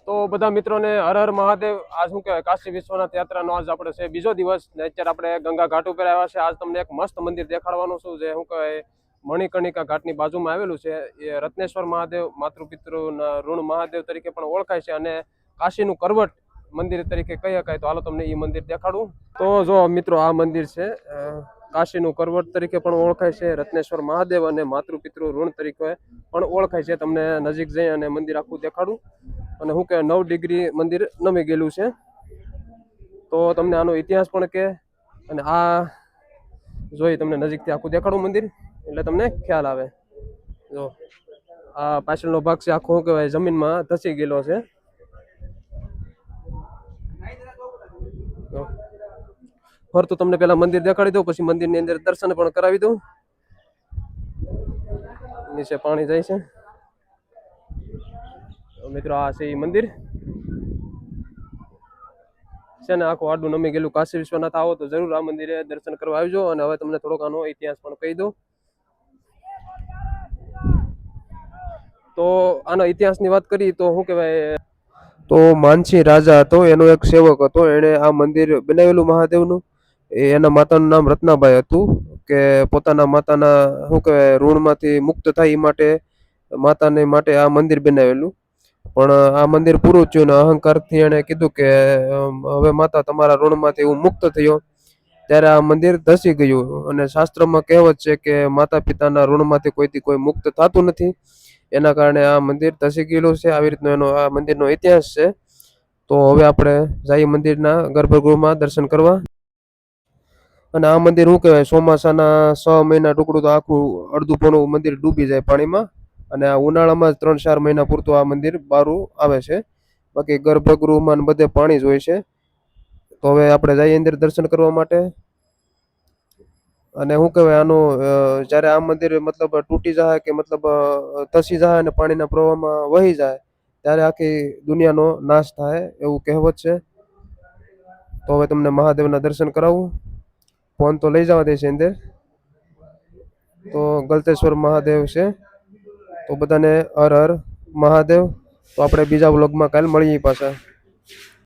તો બધા મિત્રોને હર હર મહાદેવ. આ શું કહેવાય, કાશી વિશ્વનાથ યાત્રાનો આજ આપણે છે બીજો દિવસ ને અત્યારે આપણે ગંગા ઘાટ ઉપર આવ્યા છે. આજ તમને એક મસ્ત મંદિર દેખાડવાનું છું, જે શું કહેવાય મણિકર્ણિકા ઘાટની બાજુમાં આવેલું છે. એ રત્નેશ્વર મહાદેવ માતૃપિતૃના ઋણ મહાદેવ તરીકે પણ ઓળખાય છે અને કાશીનું કરવટ મંદિર તરીકે કહી શકાય. તો હાલો તમને એ મંદિર દેખાડું. તો જો મિત્રો, આ મંદિર છે કાશીનું કરવટ તરીકે પણ ઓળખાય છે, રત્નેશ્વર મહાદેવ અને માતૃપિતૃ ઋણ તરીકે પણ ઓળખાય છે. તમને નજીક જઈ અને મંદિર આખું દેખાડું. અને શું કે 9 ડિગ્રી મંદિર નમી ગયેલું છે. તો તમને આનો ઇતિહાસ પણ કે અને આ જોઈ તમને નજીકથી આખું દેખાડું મંદિર, એટલે તમને ખ્યાલ આવે. જો આ પાછળનો ભાગ છે આખો શું કહેવાય જમીનમાં ધસી ગયેલો છે. ફરતું તમને પેલા મંદિર દેખાડી દઉં, પછી મંદિરની અંદર દર્શન પણ કરાવી દઉં. નીચે પાણી જાય છે. મિત્રો, આ છે એ મંદિર છે ને આખું આડું નમી ગયેલું. કાશી વિશ્વનાથ આવો તો જરૂર આ મંદિરે દર્શન કરવા આવજો. અને હવે તમને થોડોક આનો ઇતિહાસ પણ કહી દઉં. તો આનો ઇતિહાસની વાત કરી તો શું કહેવાય, તો માનસી રાજા હતો, એનો એક સેવક હતો. એણે આ મંદિર બનાવેલું મહાદેવનું. એના માતાનું નામ રત્નાબાઈ હતું. કે પોતાના માતાના શું કહેવાય ઋણમાંથી મુક્ત થાય એ માટે માતાને માટે આ મંદિર બનાવેલું. પણ આ મંદિર પૂરું થયું ને અહંકારથી એણે કીધું કે હવે માતા તમારા ઋણમાંથી હું મુક્ત થયો. ત્યારે આ મંદિર ધસી ગયું. અને શાસ્ત્રમાં કહેવત છે કે માતા પિતાના ઋણમાંથી કોઈથી કોઈ મુક્ત થતું નથી. એના કારણે આ મંદિર ધસી ગયેલું છે. આવી રીતનો એનો આ મંદિરનો ઇતિહાસ છે. તો હવે આપણે જઈએ મંદિરના ગર્ભગૃહમાં દર્શન કરવા. અને આ મંદિર શું કહેવાય, ચોમાસાના 6 મહિના ટુકડું તો આખું અડધું પોણું મંદિર ડૂબી જાય પાણીમાં. અને આ ઉનાળામાં જ 3-4 મહિના પૂરતું આ મંદિર બારું આવે છે. બાકી ગર્ભગૃહમાં બધે પાણી જ હોય છે. તો હવે આપણે જઈએ અંદર દર્શન કરવા માટે. અને શું કહેવાય આનું જ્યારે આ મંદિર મતલબ તૂટી જાય કે મતલબ ધસી જાય અને પાણીના પ્રવાહમાં વહી જાય, ત્યારે આખી દુનિયાનો નાશ થાય એવું કહેવત છે. તો હવે તમને મહાદેવના દર્શન કરાવું. ફોન તો લઈ જવા દે છે અંદર. તો ગલતેશ્વર મહાદેવ છે. તો બધાને હર હર મહાદેવ. તો આપણે બીજા વ્લોગમાં કાલ મળીએ પાછા.